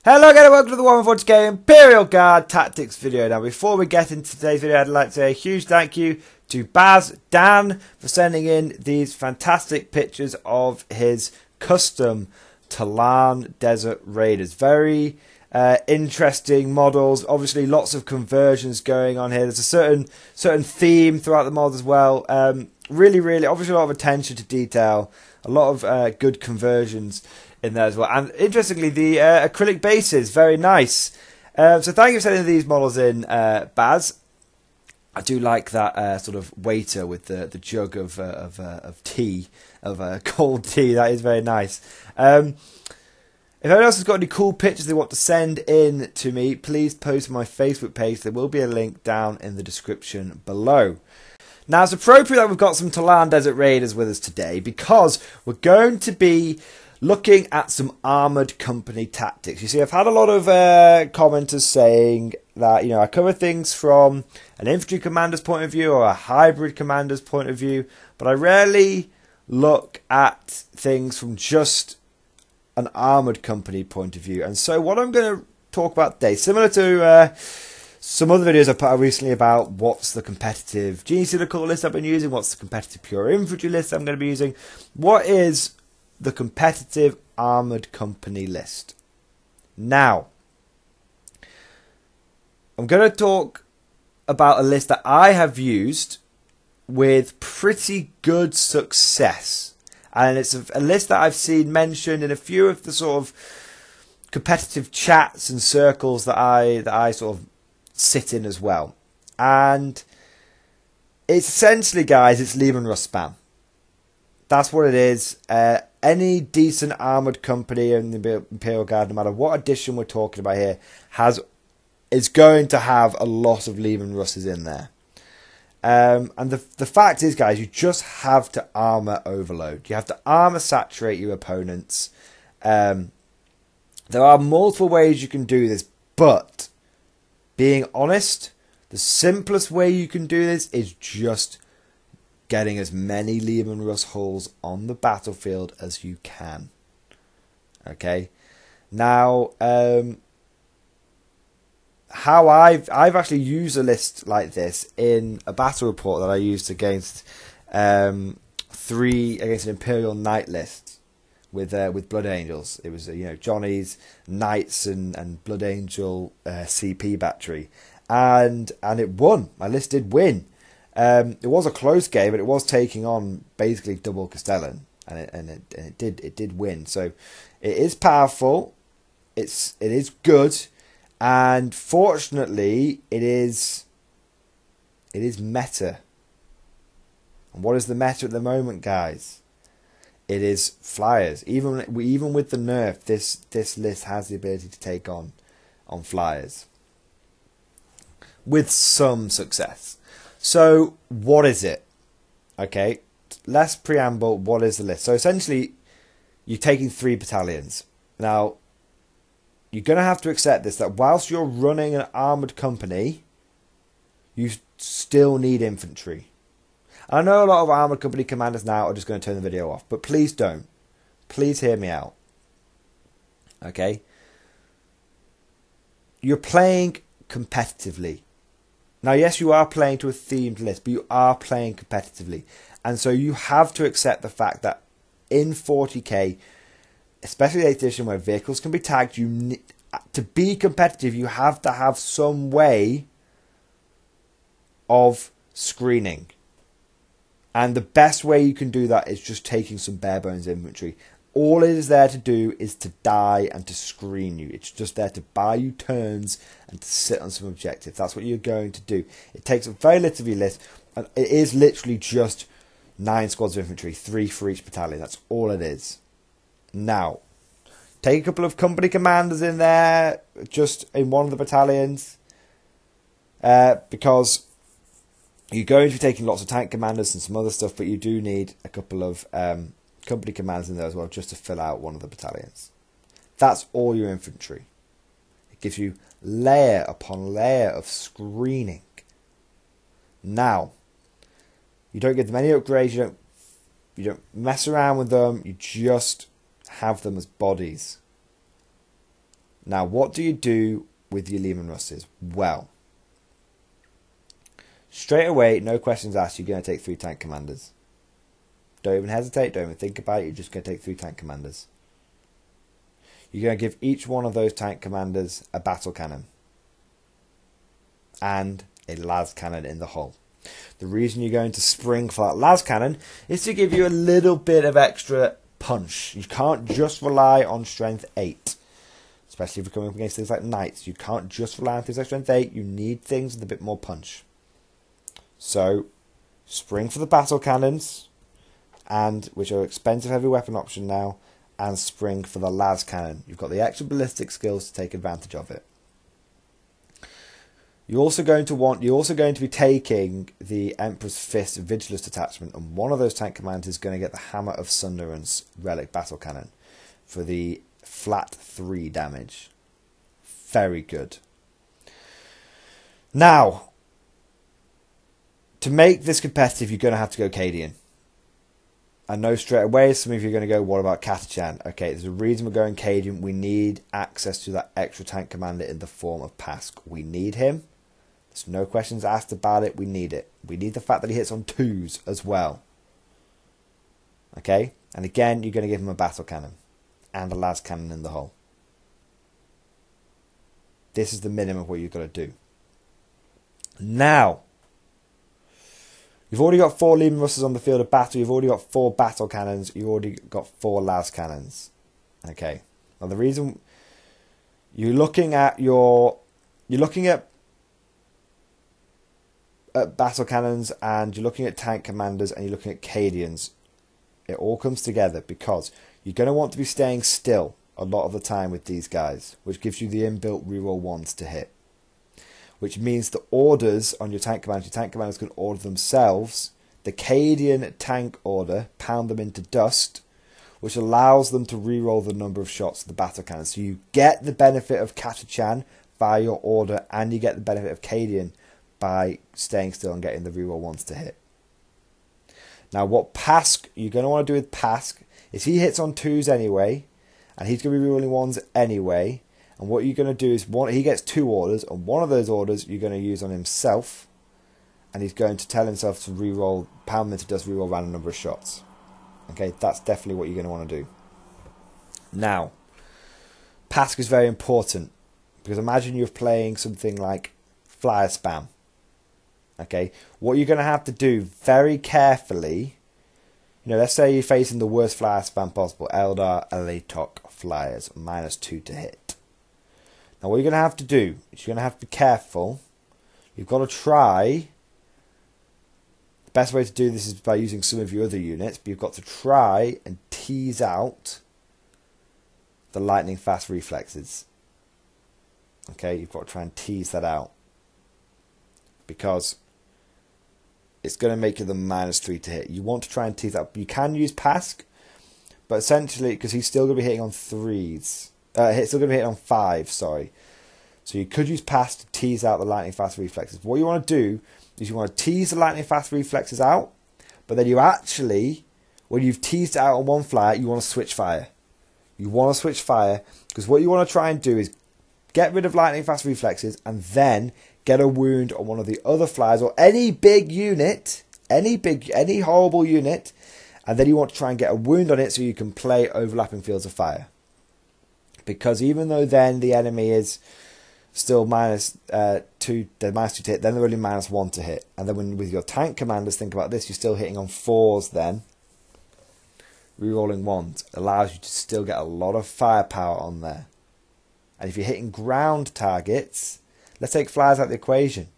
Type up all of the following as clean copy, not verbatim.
Hello again and welcome to the Warhammer 40k Imperial Guard Tactics video. Now before we get into today's video, I'd like to say a huge thank you to Dan for sending in these fantastic pictures of his custom Talon Desert Raiders. Very interesting models, obviously lots of conversions going on here. There's a certain theme throughout the mod as well. Really, obviously a lot of attention to detail, a lot of good conversions in there as well, and interestingly the acrylic bases, very nice. So thank you for sending these models in, Baz. I do like that sort of waiter with the jug of tea, of cold tea. That is very nice. If anyone else has got any cool pictures they want to send in to me, please post on my Facebook page. There will be a link down in the description below. Now it's appropriate that we've got some Talon Desert Raiders with us today because we're going to be looking at some Armoured Company tactics. You see, I've had a lot of commenters saying that, I cover things from an infantry commander's point of view or a hybrid commander's point of view, but I rarely look at things from just an Armoured Company point of view. And so what I'm going to talk about today, similar to some other videos I've put out recently about what's the competitive Genius Call list I've been using, what's the competitive pure infantry list I'm going to be using, what is the competitive Armoured Company list. Now, I'm going to talk about a list that I have used with pretty good success. And it's a list that I've seen mentioned in a few of the sort of competitive chats and circles that I sort of sit in as well. And it's essentially, guys, it's Leman Russ spam. That's what it is. Any decent Armoured Company in the Imperial Guard, no matter what edition we're talking about here, is going to have a lot of Leman Russes in there. And the fact is, guys, you just have to armour overload. You have to armour saturate your opponents. There are multiple ways you can do this, but being honest, the simplest way you can do this is just getting as many Leman Russ hulls on the battlefield as you can. Okay, now how I've actually used a list like this in a battle report that I used against an Imperial Knight list with Blood Angels. It was Johnny's Knights and Blood Angel CP battery, and it won. My list did win. It was a close game, but it was taking on basically double Castellan, and it did win. So it is powerful. It is good, and fortunately, it is meta. And what is the meta at the moment, guys? It is flyers. Even with the nerf, this list has the ability to take on flyers with some success. So, what is it? Okay, less preamble, what is the list? So, essentially, you're taking 3 battalions. Now, you're going to have to accept this, that whilst you're running an Armoured Company, you still need infantry. I know a lot of Armoured Company commanders now are just going to turn the video off, but please don't. Please hear me out. Okay? You're playing competitively. Now, yes, you are playing to a themed list, but you are playing competitively. And so you have to accept the fact that in 40k, especially the 8th edition where vehicles can be tagged, to be competitive, you have to have some way of screening. And the best way you can do that is just taking some bare bones infantry. All it is there to do is to die and to screen you. It's just there to buy you turns and to sit on some objectives. That's what you're going to do. It takes up very little of your list, and it is literally just 9 squads of infantry, 3 for each battalion. That's all it is. Now, take a couple of company commanders in there, just in one of the battalions, because you're going to be taking lots of tank commanders and some other stuff, but you do need a couple of company commanders in there as well, just to fill out one of the battalions. That's all your infantry. It gives you layer upon layer of screening. Now, you don't give them any upgrades, you don't mess around with them, you just have them as bodies. Now, what do you do with your Lehman Russes? Well, straight away, no questions asked, you're going to take 3 tank commanders. Don't even hesitate, don't even think about it, you're just going to take 3 tank commanders. You're going to give each one of those tank commanders a battle cannon and a las cannon in the hull. The reason you're going to spring for that las cannon is to give you a little bit of extra punch. You can't just rely on strength 8. Especially if you're coming up against things like knights. You can't just rely on things like strength 8. You need things with a bit more punch. So, spring for the battle cannons, and which are expensive heavy weapon option now, and spring for the las cannon. You've got the extra ballistic skills to take advantage of it. You're also going to be taking the Emperor's Fist Vigilist attachment, and one of those tank commanders is going to get the Hammer of Sunderance relic battle cannon for the flat 3 damage. Very good. Now, to make this competitive, you're going to have to go Cadian. I know straight away some of you are going to go, what about Catachan? Okay, there's a reason we're going Cadian. We need access to that extra tank commander in the form of Pask. We need him. There's no questions asked about it. We need it. We need the fact that he hits on 2s as well. Okay? And again, you're going to give him a battle cannon and a las cannon in the hull. This is the minimum of what you've got to do. Now, you've already got 4 Lehman Russes on the field of battle. You've already got 4 battle cannons. You've already got 4 las cannons. Okay. Now the reason you're looking at battle cannons, and you're looking at tank commanders, and you're looking at Cadians. It all comes together because you're going to want to be staying still a lot of the time with these guys, which gives you the inbuilt reroll 1s to hit. Which means the orders on your tank commanders can order themselves. The Cadian tank order, pound them into dust, which allows them to reroll the number of shots of the battle cannon. So you get the benefit of Catachan via your order, and you get the benefit of Cadian by staying still and getting the reroll 1s to hit. Now, what Pask you're going to want to do with Pask is he hits on 2s anyway, and he's going to be rerolling 1s anyway. And what you're going to do is he gets 2 orders, and one of those orders you're going to use on himself, and he's going to tell himself to reroll, pound them into dust, reroll random number of shots. Okay, that's definitely what you're going to want to do. Now, Pask is very important, because imagine you're playing something like Flyer Spam. Okay, what you're going to have to do very carefully, let's say you're facing the worst flyer spam possible, Eldar Elatok flyers, -2 to hit. Now what you're going to have to do is you're going to have to be careful. You've got to try, the best way to do this is by using some of your other units, but you've got to try and tease out the lightning fast reflexes. Okay, you've got to try and tease that out, because it's going to make you the -3 to hit. You want to try and tease that. You can use Pask, but essentially, because he's still going to be hitting on 3s. He's still going to be hitting on 5s, sorry. So you could use Pask to tease out the lightning fast reflexes. What you want to do is you want to tease the lightning fast reflexes out, but then you actually, when you've teased it out on one flyer, you want to switch fire. You want to switch fire, because what you want to try and do is get rid of lightning fast reflexes, and then get a wound on one of the other flyers, or any big unit, any horrible unit, and then you want to try and get a wound on it so you can play overlapping fields of fire. Because even though then the enemy is still -2, they're -2 to hit, then they're only -1 to hit. And then when with your tank commanders, think about this, you're still hitting on 4s then. Rerolling 1s allows you to still get a lot of firepower on there. And if you're hitting ground targets, let's take flyers out of the equation.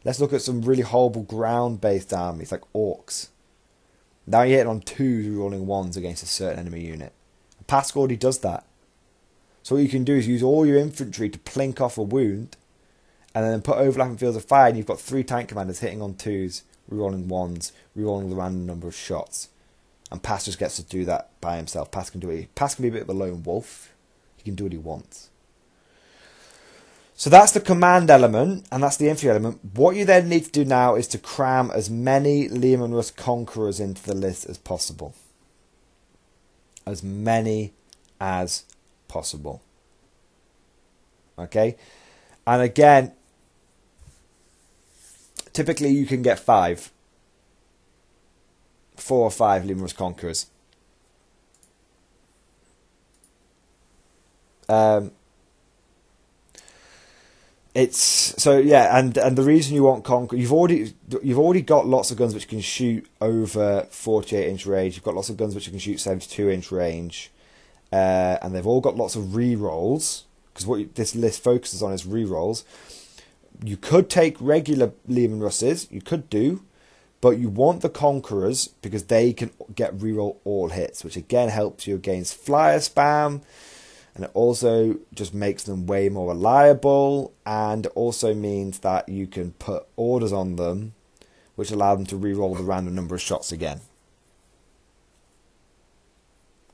Let's look at some really horrible ground-based armies like orcs. Now you're hitting on 2s, rerolling 1s against a certain enemy unit. Pask already does that. So what you can do is use all your infantry to plink off a wound, and then put overlapping fields of fire, and you've got 3 tank commanders hitting on 2s, rerolling 1s, rerolling the random number of shots. And Pask just gets to do that by himself. Pask can do it. Pask can be a bit of a lone wolf. He can do what he wants. So that's the command element, and that's the infantry element. What you then need to do now is to cram as many Lehman Russ Conquerors into the list as possible. As many as possible. Okay, and again, typically you can get 4 or 5 Lemurous Conquerors. It's so yeah, and the reason you want Conqueror, you've already got lots of guns which can shoot over 48-inch range. You've got lots of guns which can shoot 72-inch range, and they've all got lots of re-rolls, because what this list focuses on is re-rolls. You could take regular Lehman Russes, you could do, but you want the Conquerors because they can get re-roll all hits, which again helps you against flyer spam. And it also just makes them way more reliable, and also means that you can put orders on them which allow them to re-roll the random number of shots again,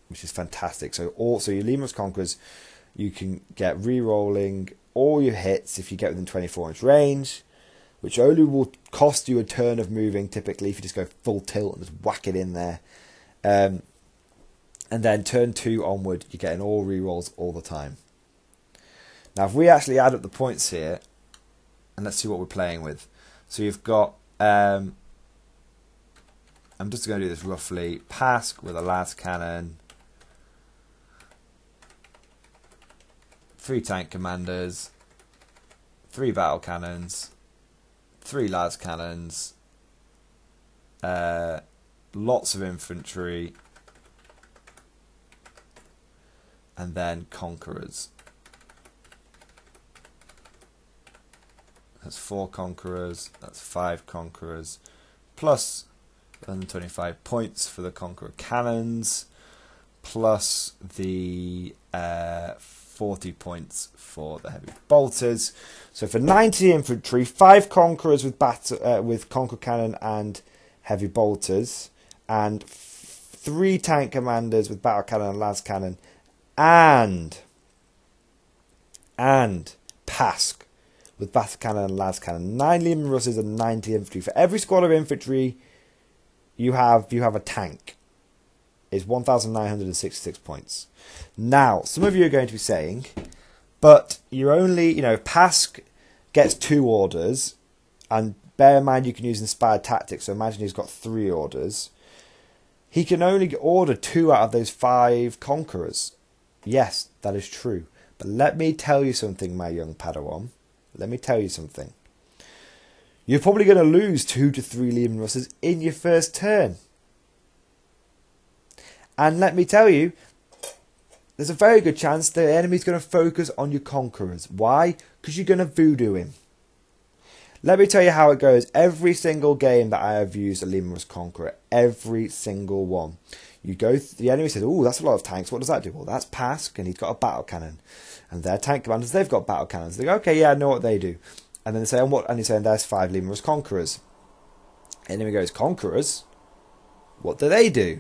which is fantastic. So also your Lemurous Conquerors, you can get re-rolling all your hits if you get within 24-inch range, which only will cost you a turn of moving typically if you just go full tilt and just whack it in there. And then turn 2 onward, you're getting all rerolls all the time. Now, if we actually add up the points here, and let's see what we're playing with. So you've got, I'm just going to do this roughly. Pask with a las cannon, 3 tank commanders, 3 battle cannons, 3 las cannons, lots of infantry, and then Conquerors. That's 4 Conquerors, that's 5 Conquerors, plus 125 points for the Conqueror cannons, plus the 40 points for the heavy bolters. So for 90 infantry, 5 Conquerors with Conqueror cannon and heavy bolters, and 3 tank commanders with battle cannon and las cannon, and Pask with battle cannon and las cannon. 9 Lehman Russes and 90 infantry. For every squad of infantry you have a tank. Is 1,966 points. Now, some of you are going to be saying, but you're only, Pask gets 2 orders, and bear in mind you can use inspired tactics, so imagine he's got 3 orders. He can only order 2 out of those 5 Conquerors. Yes, that is true. But let me tell you something, my young Padawan. Let me tell you something. You're probably going to lose 2 to 3 Lehman Russes in your first turn. And let me tell you, there's a very good chance the enemy's going to focus on your Conquerors. Why? Because you're going to voodoo him. Let me tell you how it goes. Every single game that I have used a Lehman Russ Conqueror, every single one. You go, the enemy says, "Oh, that's a lot of tanks. What does that do?" Well, that's Pask, and he's got a battle cannon, and their tank commanders, they've got battle cannons. They go, "Okay, yeah, I know what they do." And then they say, "And what?" And he's saying, "There's 5 Lehman Russ Conquerors." Enemy goes, "Conquerors? What do they do?"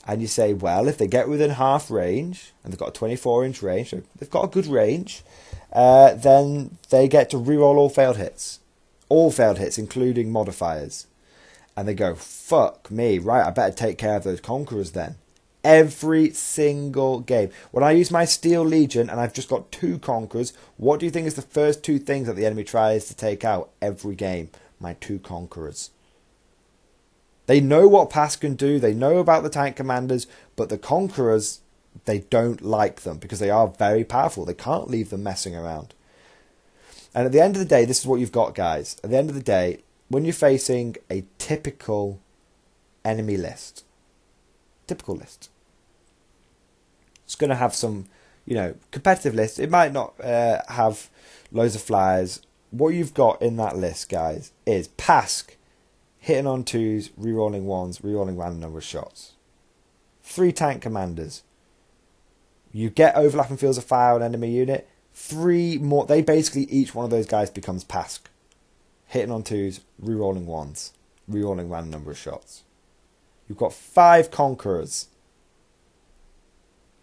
And you say, well, if they get within half range, and they've got a 24-inch range, so they've got a good range, then they get to reroll all failed hits. All failed hits, including modifiers. And they go, fuck me, right, I better take care of those Conquerors then. Every single game. When I use my Steel Legion, and I've just got 2 Conquerors, what do you think is the first 2 things that the enemy tries to take out every game? My 2 Conquerors. They know what Pask can do, they know about the tank commanders, but the Conquerors, they don't like them because they are very powerful. They can't leave them messing around. And at the end of the day, this is what you've got, guys. At the end of the day, when you're facing a typical enemy list, it's going to have some, competitive lists. It might not have loads of flyers. What you've got in that list, guys, is Pask, hitting on 2s, rerolling 1s, rerolling random number of shots. 3 tank commanders. You get overlapping fields of fire on enemy unit. 3 more. They basically, each one of those guys becomes Pask. Hitting on 2s, rerolling 1s, rerolling random number of shots. You've got 5 Conquerors.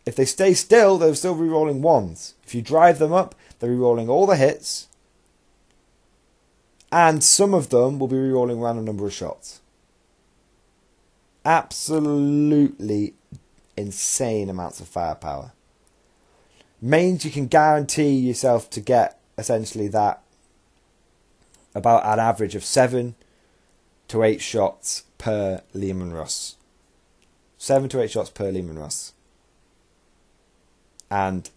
If they stay still, they're still rerolling 1s. If you drive them up, they're rerolling all the hits. And some of them will be rerolling random number of shots. Absolutely insane amounts of firepower. means you can guarantee yourself to get essentially that about an average of 7 to 8 shots per Lehman Russ. 7 to 8 shots per Lehman Russ. And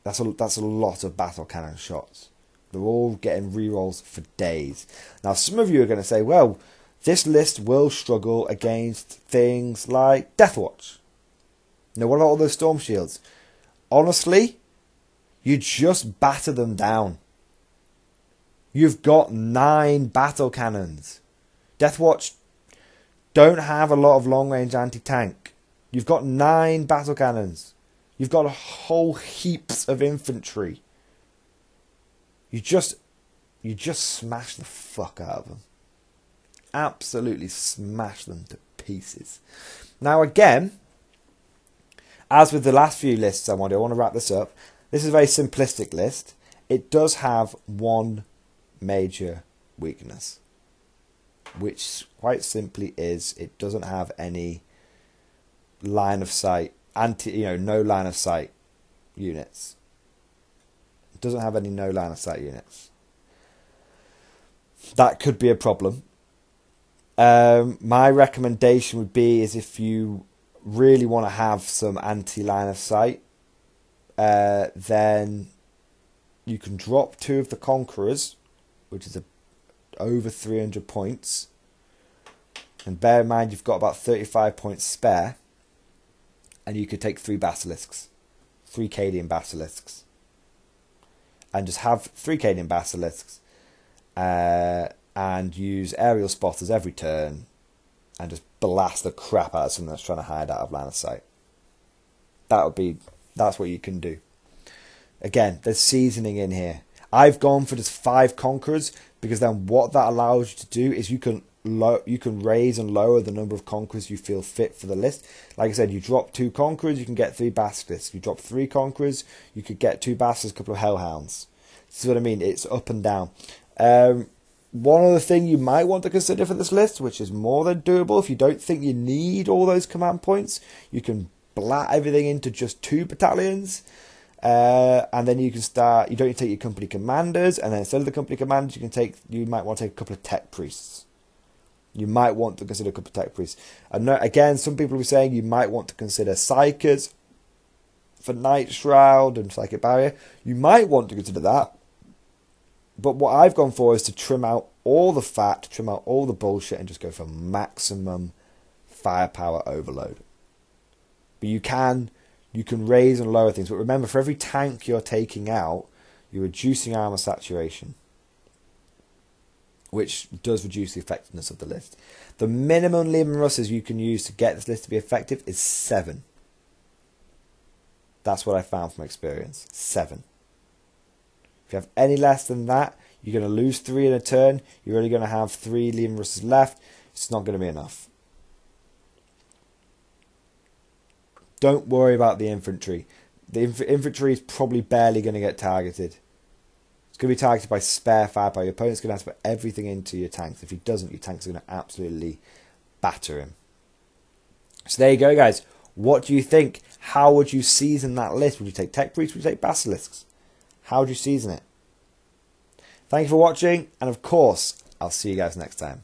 that's a lot of battle cannon shots. They're all getting rerolls for days. Now, some of you are going to say, well, this list will struggle against things like Deathwatch. Now, what about all those Storm Shields? Honestly, you just batter them down. You've got 9 battle cannons. Deathwatch don't have a lot of long-range anti-tank. You've got 9 battle cannons. You've got a whole heaps of infantry. You just smash the fuck out of them. Absolutely smash them to pieces. Now again, as with the last few lists I want to wrap this up. This is a very simplistic list. It does have one major weakness, which quite simply is it doesn't have any line of sight, no line of sight units. It doesn't have any no line of sight units. That could be a problem. My recommendation would be is if you really want to have some anti-line of sight, then you can drop 2 of the Conquerors, which is over 300 points. And bear in mind you've got about 35 points spare. And you could take 3 Basilisks. 3 Cadian Basilisks. And just have 3 Cadian Basilisks. And use aerial spotters every turn. And just blast the crap out of something that's trying to hide out of line of sight. That's what you can do. Again, there's seasoning in here. I've gone for just 5 Conquerors, because then what that allows you to do is you can raise and lower the number of Conquerors you feel fit for the list. Like I said, you drop 2 Conquerors, you can get 3 Basilisks. You drop 3 Conquerors, you could get 2 Basilisks, a couple of Hellhounds. This is what I mean. It's up and down. One other thing you might want to consider for this list, which is more than doable, if you don't think you need all those command points, you can blat everything into just 2 battalions. And then you can start. You don't need to take your company commanders, and then instead of the company commanders, you might want to take a couple of tech priests. You might want to consider a couple of tech priests. And again, some people will be saying you might want to consider Psychers for Night Shroud and Psychic Barrier. You might want to consider that. But what I've gone for is to trim out all the fat, trim out all the bullshit, and just go for maximum firepower overload. But you can raise and lower things. But remember, for every tank you're taking out, you're reducing armor saturation, which does reduce the effectiveness of the list. The minimum Lehman Russes you can use to get this list to be effective is 7. That's what I found from experience. 7. If you have any less than that, you're going to lose 3 in a turn. You're only going to have 3 Lehman Russes left. It's not going to be enough. Don't worry about the infantry. The infantry is probably barely going to get targeted. It's going to be targeted by spare firepower. Your opponent's going to have to put everything into your tanks. If he doesn't, your tanks are going to absolutely batter him. So there you go, guys. What do you think? How would you season that list? Would you take tech priests? Would you take basilisks? How would you season it? Thank you for watching, and of course, I'll see you guys next time.